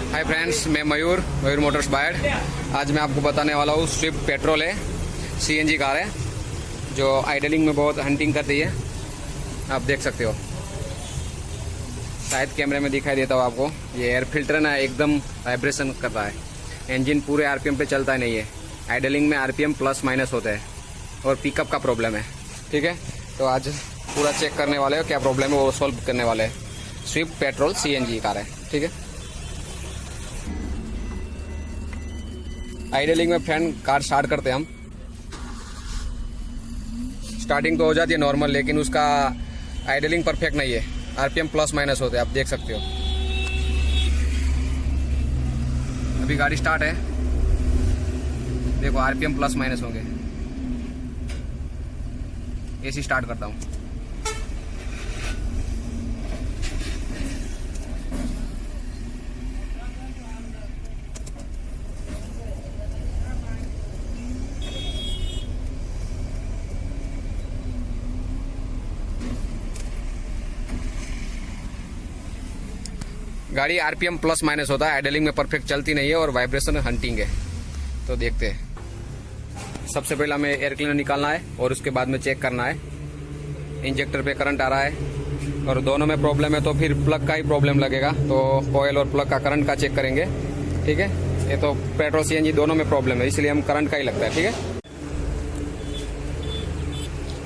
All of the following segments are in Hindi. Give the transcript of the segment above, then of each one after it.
हाय फ्रेंड्स, मैं मयूर मोटर्स बायड। आज मैं आपको बताने वाला हूँ स्विफ्ट पेट्रोल है, सीएनजी कार है जो आइडलिंग में बहुत हंटिंग करती है। आप देख सकते हो, शायद कैमरे में दिखाई देता हो आपको। ये एयर फिल्टर ना एकदम वाइब्रेशन करता है, इंजन पूरे आरपीएम पे चलता नहीं है। आइडलिंग में आरपीएम प्लस माइनस होता है और पिकअप का प्रॉब्लम है। ठीक है, तो आज पूरा चेक करने वाले हो क्या प्रॉब्लम है, वो सॉल्व करने वाले हैं। स्विफ्ट पेट्रोल सीएनजी कार है। ठीक है, आइडलिंग में फ्रेंड कार स्टार्ट करते हैं हम। स्टार्टिंग तो हो जाती है नॉर्मल, लेकिन उसका आइडलिंग परफेक्ट नहीं है, आरपीएम प्लस माइनस होते हैं। आप देख सकते हो, अभी गाड़ी स्टार्ट है, देखो आरपीएम प्लस माइनस होंगे। एसी स्टार्ट करता हूँ। गाड़ी आरपीएम प्लस माइनस होता है, आइडलिंग में परफेक्ट चलती नहीं है और वाइब्रेशन हंटिंग है। तो देखते हैं, सबसे पहले हमें एयर क्लीनर निकालना है और उसके बाद में चेक करना है। इंजेक्टर पे करंट आ रहा है और दोनों में प्रॉब्लम है, तो फिर प्लग का ही प्रॉब्लम लगेगा। तो कोयल और प्लग का करंट का चेक करेंगे। ठीक है, ये तो पेट्रोल सीएनजी दोनों में प्रॉब्लम है, इसलिए हम करंट का ही लगता है। ठीक है,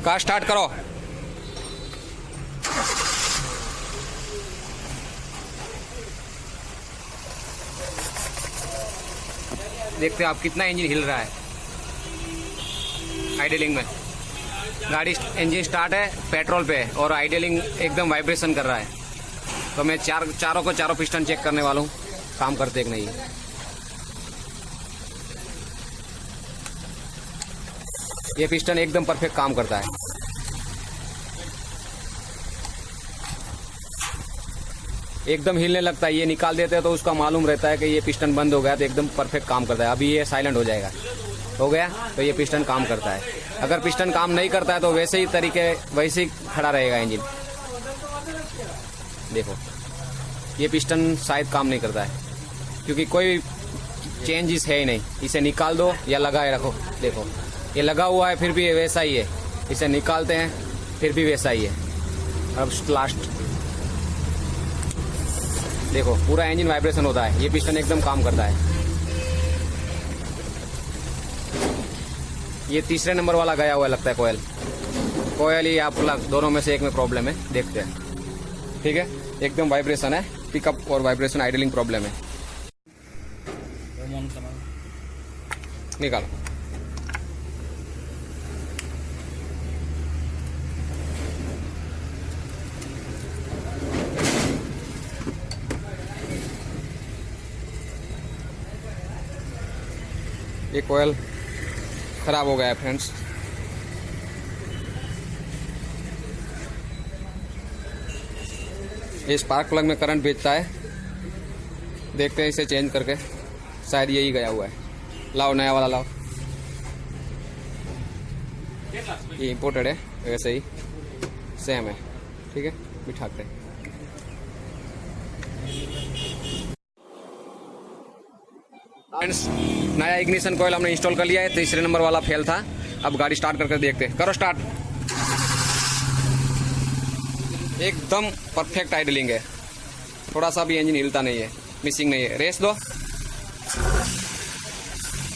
कार स्टार्ट करो। देखते हैं आप कितना इंजन हिल रहा है आइडलिंग में। गाड़ी इंजन स्टार्ट है पेट्रोल पे और आइडलिंग एकदम वाइब्रेशन कर रहा है। तो मैं चारों पिस्टन चेक करने वाला हूँ, काम करते कि नहीं। ये पिस्टन एकदम परफेक्ट काम करता है। एकदम हिलने लगता है, ये निकाल देते हैं तो उसका मालूम रहता है कि ये पिस्टन बंद हो गया, तो एकदम परफेक्ट काम करता है। अभी ये साइलेंट हो जाएगा, हो गया तो ये पिस्टन काम करता है। अगर पिस्टन काम नहीं करता है तो वैसे ही खड़ा रहेगा इंजन। देखो, ये पिस्टन शायद काम नहीं करता है क्योंकि कोई चेंजेस है ही नहीं। इसे निकाल दो या लगाए रखो। देखो, ये लगा हुआ है फिर भी वैसा ही है, इसे निकालते हैं फिर भी वैसा ही है। अब लास्ट देखो, पूरा इंजन वाइब्रेशन होता है, ये पिस्टन एकदम काम करता है। ये तीसरे नंबर वाला गया हुआ लगता है कोयल ही आप दोनों में से एक में प्रॉब्लम है। देखते हैं। ठीक है, एकदम वाइब्रेशन है, पिकअप और वाइब्रेशन आइडलिंग प्रॉब्लम है। निकालो। ये कोयल खराब हो गया है फ्रेंड्स। ये स्पार्क प्लग में करंट भेजता है। देखते हैं इसे चेंज करके, शायद यही गया हुआ है। लाओ नया वाला लाओ, ये इंपोर्टेड है, वैसे ही सेम है। ठीक है, बिठाते हैं। फ्रेंड्स, नया इग्निशन कॉइल हमने इंस्टॉल कर लिया है, तीसरे नंबर वाला फेल था। अब गाड़ी स्टार्ट करके देखते हैं। करो स्टार्ट। एकदम परफेक्ट आइडलिंग है, थोड़ा सा भी इंजन हिलता नहीं है, मिसिंग नहीं है। रेस दो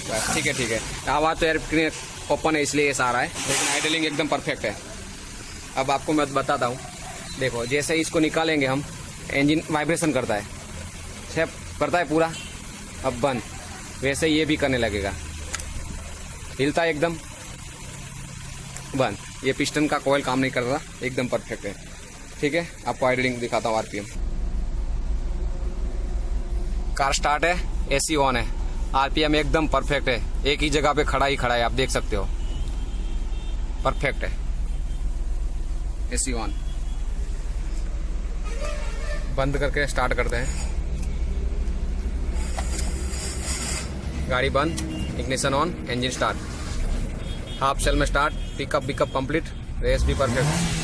बस। ठीक है। आवाज़ तो एयर ओपन है इसलिए ऐसा आ रहा है, लेकिन आइडलिंग एकदम परफेक्ट है। अब आपको मैं बताता हूँ। देखो, जैसे इसको निकालेंगे हम, इंजन वाइब्रेशन करता है, सेप करता है पूरा। अब बंद, वैसे ये भी करने लगेगा, हिलता है एकदम, बंद। ये पिस्टन का कॉइल काम नहीं कर रहा, एकदम परफेक्ट है। ठीक है, आपको आइडलिंग दिखाता हूँ आरपीएम। कार स्टार्ट है, एसी ऑन है, आरपीएम एकदम परफेक्ट है, एक ही जगह पे खड़ा है। आप देख सकते हो, परफेक्ट है। एसी ऑन, बंद करके स्टार्ट करते हैं। गाड़ी बंद, ignition on, engine start, half self में स्टार्ट, पिकअप कंप्लीट, रेस भी परफेक्ट।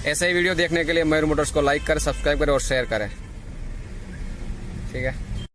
ऐसे ही वीडियो देखने के लिए मयूर मोटर्स को लाइक करें, सब्सक्राइब करें और शेयर करें। ठीक है।